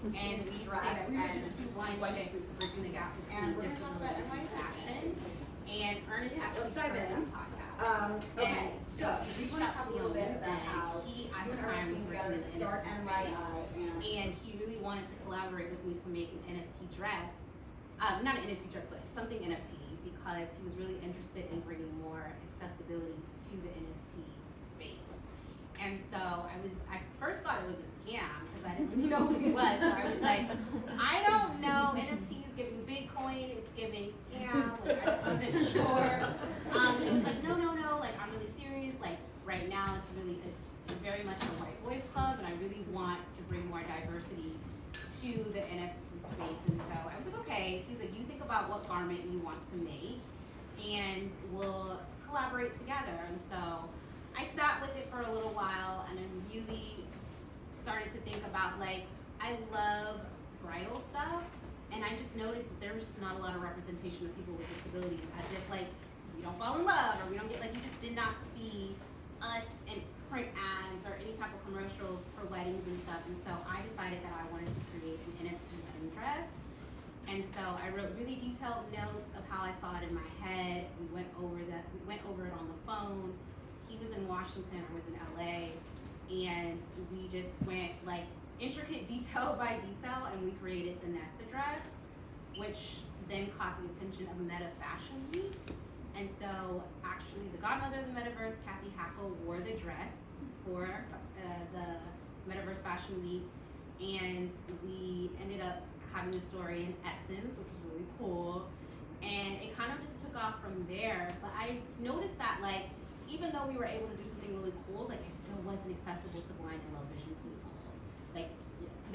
and we say that we were just two blind chicks bridging the gap between disability and fashion. And Ernest actually started that podcast. Okay, so he we want to talk a little bit about how he at the time was working in the start NFT NYI space, and he really wanted to collaborate with me to make an NFT dress. Not an NFT dress, but something NFT, because he was really interested in bringing more accessibility to the NFT space. And so I first thought it was a scam because I didn't really know who he was. So I was like, I don't know, NFT is giving Bitcoin, it's giving scam, like I just wasn't sure. It was like, no, like I'm really serious, like right now it's very much a white boys club, and I really want to bring more diversity to the NFT space. And so I was like, okay. He's like, you think about what garment you want to make, and we'll collaborate together. And so I sat with it for a little while, and I really started to think about, like, I love bridal stuff, and I just noticed that there was just not a lot of representation of people with disabilities, as if, like, we don't fall in love, or we don't get, like, you just did not see us in print ads or any type of commercials for weddings and stuff. And so I decided that I wanted to create an NFT wedding dress. And so I wrote really detailed notes of how I saw it in my head. We went over it on the phone. He was in Washington, I was in LA, and we just went like intricate detail by detail, and we created the Nessa dress, which then caught the attention of Meta Fashion Week. And so actually the godmother of the metaverse, Kathy Hackle, wore the dress for the Metaverse Fashion Week, and we ended up having a story in Essence, which was really cool, and it kind of just took off from there. But I noticed that, like, even though we were able to do something really cool, like, it still wasn't accessible to blind and low vision people. Like,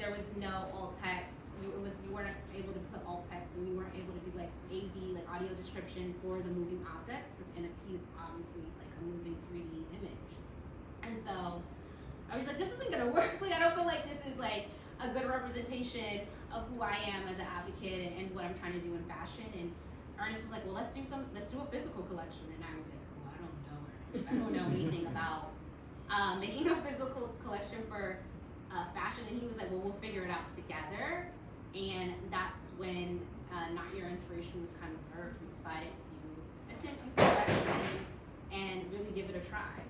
there was no alt text. You weren't able to put alt text, and you weren't able to do like AD, like audio description for the moving objects, because NFT is obviously like a moving 3D image. And so I was like, this isn't gonna work. Like, I don't feel like this is like a good representation of who I am as an advocate and what I'm trying to do in fashion. And Ernest was like, well, let's do a physical collection. And I was like, oh, I don't know, Ernest. I don't know anything about making a physical collection for fashion. And he was like, well, we'll figure it out together. And that's when Not Your Inspiration was kind of birthed. We decided to do a 10-piece collection and really give it a try.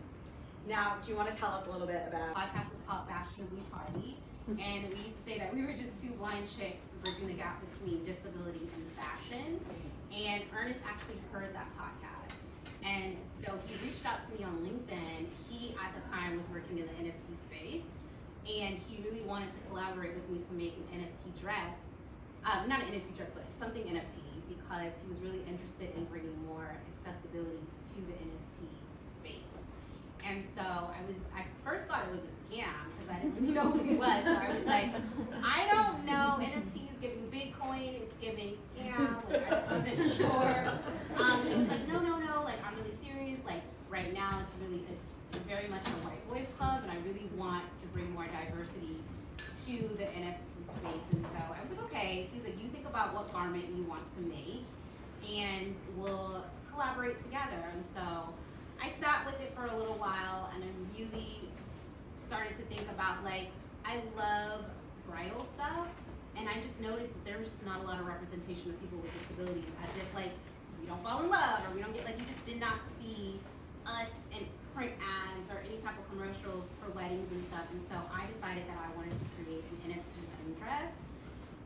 Now, do you want to tell us a little bit about... The podcast was called Fashionably Tardy, and we used to say that we were just two blind chicks bridging the gap between disabilities and fashion. And Ernest actually heard that podcast. And so he reached out to me on LinkedIn. He, at the time, was working in the NFT space, and he really wanted to collaborate with me to make an NFT dress. Not an NFT dress, but something NFT, because he was really interested in bringing more accessibility to the NFT space. And so I first thought it was a scam because I didn't really know who he was. So I was like, I don't know, NFT is giving Bitcoin, it's giving scam, like I just wasn't sure. It was like, no, like I'm really serious, like right now it's very much a white boys club, and I really want to bring more diversity to the NFT space. And so I was like, okay. He's like, you think about what garment you want to make, and we'll collaborate together. And so I sat with it for a little while, and I really started to think about, like, I love bridal stuff, and I just noticed that there was just not a lot of representation of people with disabilities, as if, like, we don't fall in love, or we don't get, like, you just did not see us in print ads or any type of commercials for weddings and stuff. And so I decided that I wanted to create an NFT wedding dress.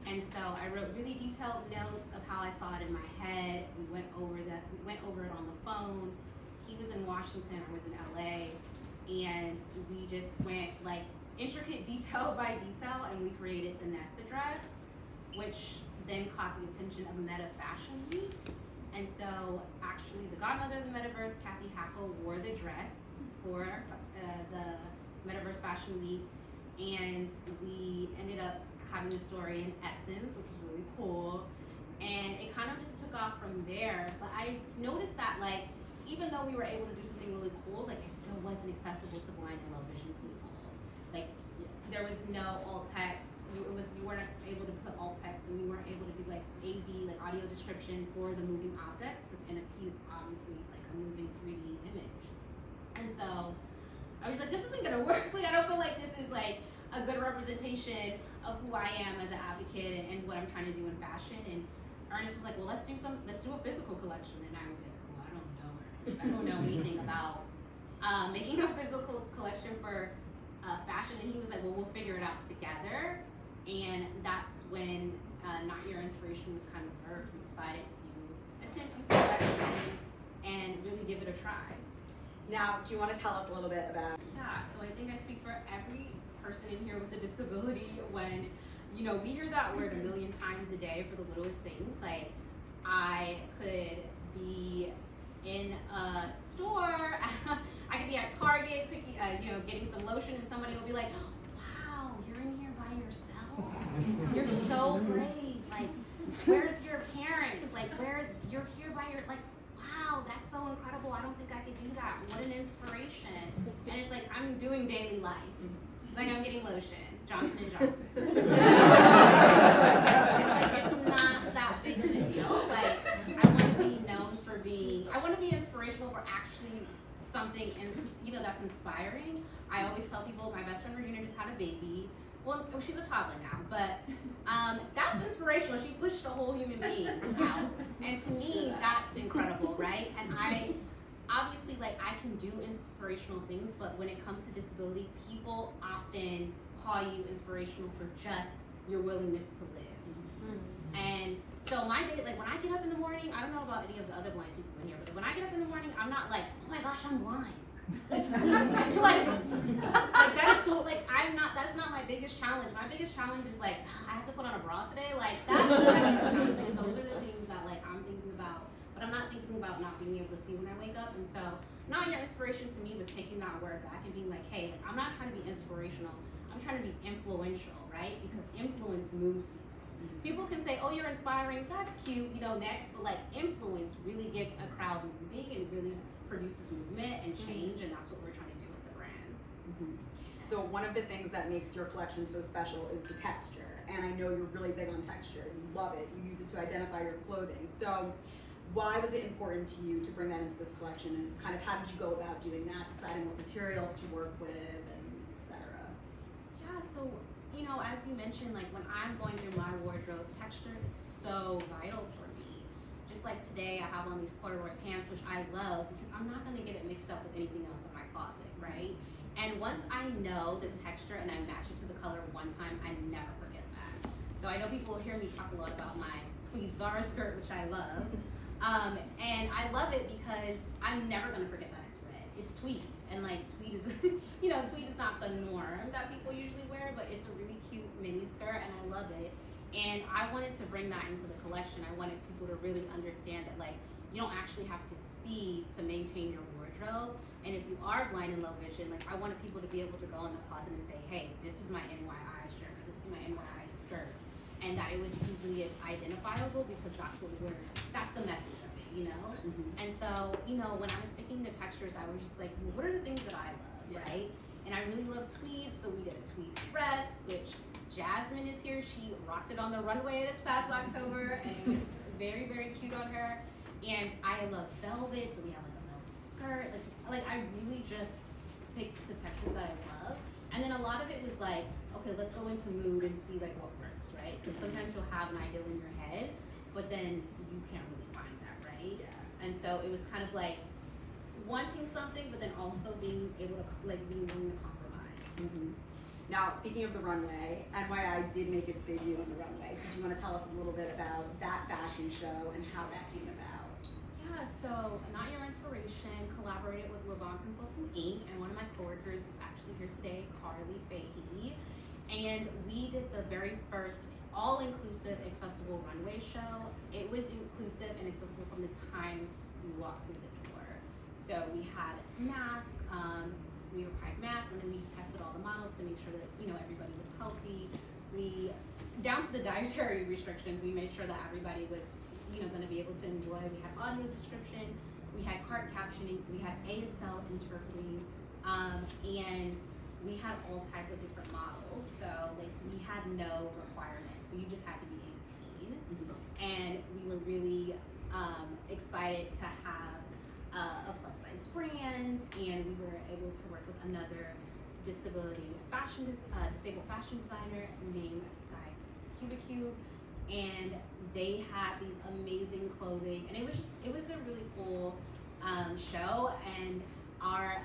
And so I wrote really detailed notes of how I saw it in my head. We went over it on the phone. He was in Washington, I was in LA, and we just went like intricate detail by detail, and we created the Nessa dress, which then caught the attention of Meta Fashion Week. And so actually the godmother of the metaverse, Kathy Hackle, wore the dress for the Metaverse Fashion Week, and we ended up having a story in Essence, which was really cool, and it kind of just took off from there. But I noticed that, like, even though we were able to do something really cool, like, it still wasn't accessible to blind and low vision people. Like, there was no alt text. You weren't able to put alt text, and you weren't able to do like AD, like audio description for the moving objects, because NFT is obviously like a moving 3D image. And so I was like, this isn't gonna work. Like, I don't feel like this is like a good representation of who I am as an advocate and what I'm trying to do in fashion. And Ernest was like, well, let's do a physical collection. And I was like, oh, I don't know, Ernest. I don't know anything about making a physical collection for fashion. And he was like, well, we'll figure it out together. And that's when Not Your Inspiration was kind of birthed. We decided to do a 10-piece collection and really give it a try. Now, do you want to tell us a little bit about? Yeah, so I think I speak for every person in here with a disability when, you know, we hear that word a million times a day for the littlest things. Like, I could be in a store, I could be at Target, picking, getting some lotion, and somebody will be like, wow, you're in here by yourself? You're so brave. Like, where's your parents? Like, you're here by your, like, wow, that's so incredible. I don't think I could do that. What an inspiration. And it's like, I'm doing daily life. Like, I'm getting lotion, Johnson & Johnson. It's like, it's not that big of a deal. Like, I want to be known for I want to be inspirational for actually something, that's inspiring. I always tell people, my best friend Regina just had a baby. Well, she's a toddler now, but that's inspirational. She pushed a whole human being out. And to me, that's incredible, right? And I obviously, I can do inspirational things, but when it comes to disability, people often call you inspirational for just your willingness to live. Mm-hmm. And so my day, when I get up in the morning, I don't know about any of the other blind people in here, but when I get up in the morning, I'm not like, oh my gosh, I'm blind. That is so, that's not my biggest challenge. My biggest challenge is I have to put on a bra today. That's my biggest challenge. Those are the things that I'm thinking about, but I'm not thinking about not being able to see when I wake up. And so Not Your Inspiration to me was taking that word back and being like, hey, I'm not trying to be inspirational. I'm trying to be influential, right? Because influence moves people. People can say, oh, you're inspiring, that's cute, next, but influence really gets a crowd moving and really produces movement and change, and that's what we're trying to do with the brand. Mm-hmm. So one of the things that makes your collection so special is the texture, and I know you're really big on texture. You love it. You use it to identify your clothing. So why was it important to you to bring that into this collection, and kind of how did you go about doing that, deciding what materials to work with, and et cetera? Yeah, so as you mentioned, when I'm going through my wardrobe, texture is so vital for me. Just like today, I have on these corduroy pants, which I love because I'm not going to get it mixed up with anything else in my closet, right? And once I know the texture and I match it to the color one time, I never forget that. So I know people will hear me talk a lot about my tweed Zara skirt, which I love. And I love it because I'm never going to forget that it's red. It's tweed. And tweed is, tweed is not the norm that people usually wear, but it's a really cute mini skirt and I love it. And I wanted to bring that into the collection. I wanted people to really understand that you don't actually have to see to maintain your wardrobe. And if you are blind and low vision, I wanted people to be able to go in the closet and say, hey, this is my NYI shirt, this is my NYI skirt. And that it was easily identifiable because that's the message of it, Mm-hmm. And so, when I was picking the textures, I was just like, well, what are the things that I love, right? And I really love tweed, so we did a tweed dress, which Jasmine is here. She rocked it on the runway this past October, and it was very, very cute on her. And I love velvet, so we have a velvet skirt. I really just picked the textures that I love. And then a lot of it was okay, let's go into mood and see what works, right? Because sometimes you'll have an ideal in your head, but then you can't really find that, right? Yeah. And so it was kind of wanting something, but then also being able to being willing to compromise. Mm-hmm. Now, speaking of the runway, NYI did make its debut on the runway. So do you want to tell us a little bit about that fashion show and how that came about? Yeah, so Not Your Inspiration collaborated with Levon Consulting Inc. and one of my coworkers is actually here today, Carly Fahey. And we did the very first all-inclusive accessible runway show. It was inclusive and accessible from the time we walked through the door. So we had masks, we required masks, and then we tested all the models to make sure that everybody was healthy. We, down to the dietary restrictions, we made sure that everybody was going to be able to enjoy. We had audio description, we had cart captioning, we had ASL interpreting, and we had all types of different models. So we had no requirements. So you just had to be 18. Mm-hmm. And we were really excited to have a plus size brand, and we were able to work with another disabled fashion designer named Sky Cubicube, and they had these amazing clothing, and it was a really cool show. And our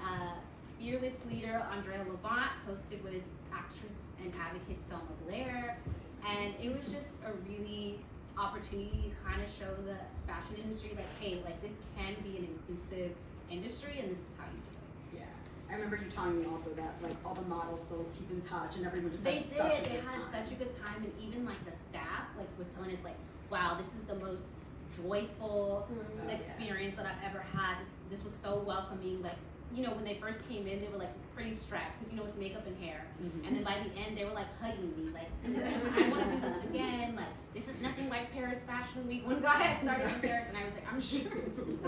fearless leader Andrea Levant hosted with actress and advocate Selma Blair, and it was just a really opportunity to kind of show the fashion industry, like, hey, like this can be an inclusive industry, and this is how you do it. Yeah, I remember you telling me also that like all the models still keep in touch, and everyone just They had such a did. They good had time. such a good time, and even like the staff like was telling us like, wow, this is the most joyful experience that I've ever had. This was so welcoming. Like, you know, when they first came in, they were like pretty stressed because, you know, it's makeup and hair. And then by the end, they were like hugging me, like, I want to do this again. Like, this is nothing like Paris Fashion Week when God had started in Paris, and I was like, I'm sure it's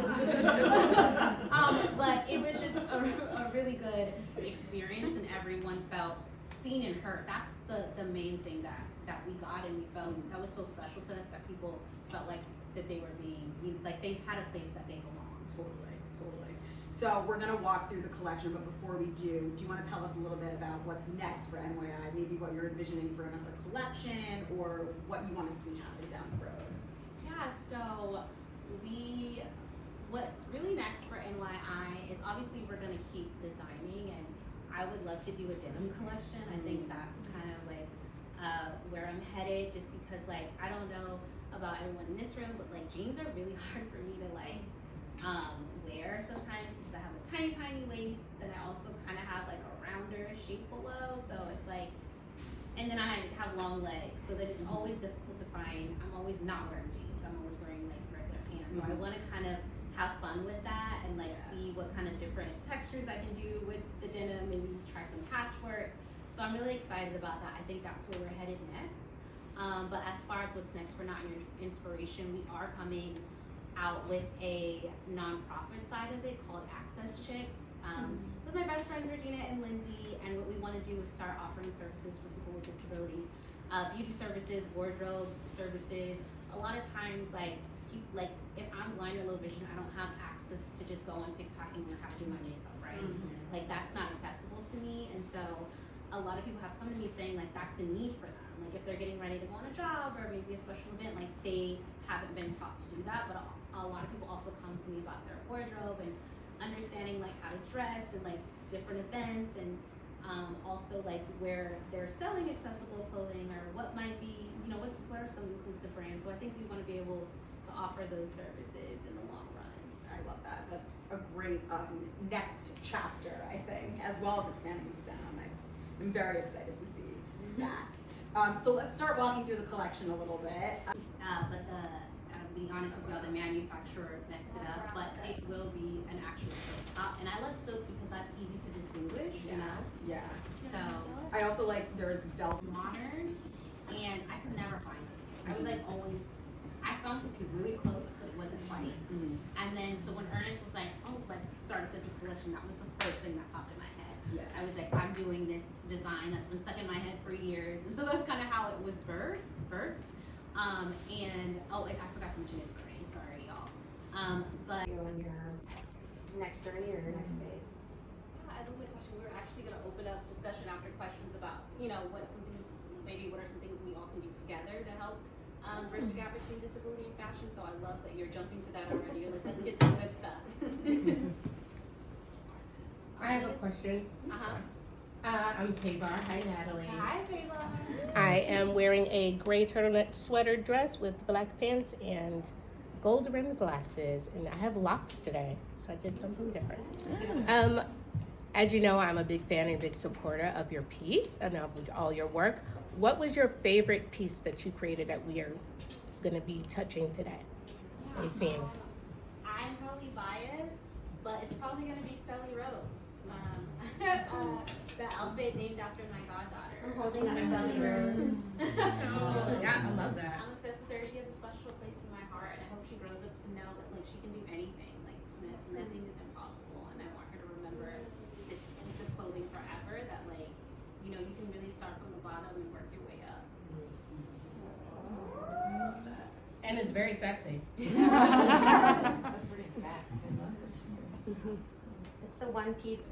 not. But it was just a really good experience, and everyone felt seen and heard. That's the main thing that we got, and we felt that was so special to us, that people felt like that they were being, like they had a place that they belonged. Totally. So we're gonna walk through the collection, but before we do you want to tell us a little bit about what's next for NYI? Maybe what you're envisioning for another collection, or what you want to see happen down the road? Yeah, so what's really next for NYI is obviously we're gonna keep designing, and I would love to do a denim collection. I think that's kind of like where I'm headed, just because like I don't know about everyone in this room, but like jeans are really hard for me to like wear sometimes because I have a tiny waist, then I also kind of have like a rounder shape below, so it's like, and then I have long legs, so that it's always difficult to find. I'm always not wearing jeans, I'm always wearing like regular pants, so I want to kind of have fun with that and like see what kind of different textures I can do with the denim, maybe try some patchwork. So I'm really excited about that. I think that's where we're headed next. But as far as what's next for Not Your Inspiration, we are coming out with a nonprofit side of it called Access Chicks, with my best friends Regina and Lindsay. And what we want to do is start offering services for people with disabilities, beauty services, wardrobe services. A lot of times, like if I'm blind or low vision, I don't have access to just go on TikTok and learn how to do my makeup, right? Like that's not accessible to me, and so a lot of people have come to me saying like that's a need for them. Like if they're getting ready to go on a job or maybe a special event, like they haven't been taught to do that. But a lot of people also come to me about their wardrobe and understanding like how to dress and like different events, and also like where they're selling accessible clothing, or what might be, you know, what are some inclusive brands. So I think we want to be able to offer those services in the long run. I love that. That's a great next chapter, I think, as well as expanding into denim. I'm very excited to see that. So let's start walking through the collection a little bit. But being honest with y'all, the manufacturer messed it up, but it will be an actual silk top. And I love silk because that's easy to distinguish, you know? Yeah. So I also like there's velvet. modern, and I could never find it. I would like always, I found something really close, but it wasn't quite. And then, so when Ernest was like, oh, let's start a physical collection, that was the first thing that popped in my head. Yeah. I was like, I'm doing this design that's been stuck in my head for years. And so that's kind of how it was birthed. And, oh, and I forgot to mention it's gray, sorry y'all. But You on your next journey or your next phase? I have a good question. We're actually gonna open up discussion after questions about, you know, what are some things we all can do together to help bridge the gap between disability and fashion. So I love that you're jumping to that already. You're like, let's get to the good stuff. I have a question. I'm Pavar. Hi, Natalie. Hi, Fayla. I am wearing a gray turtleneck sweater dress with black pants and gold rimmed glasses, and I have locks today, so I did something different. As you know, I'm a big fan and a big supporter of your piece and of all your work. What was your favorite piece that you created that we are going to be touching today and seeing? I'm probably biased, but it's probably going to be Sally Rose. The outfit named after my goddaughter. I'm holding up Sally Rose. Yeah, I love that. I'm obsessed with her. She has a special place in my heart, and I hope she grows up to know that like she can do anything. Like nothing is impossible, and I want her to remember this piece of clothing forever. That like, you know, you can really start from the bottom and work your way up. And it's very sexy. It's the one piece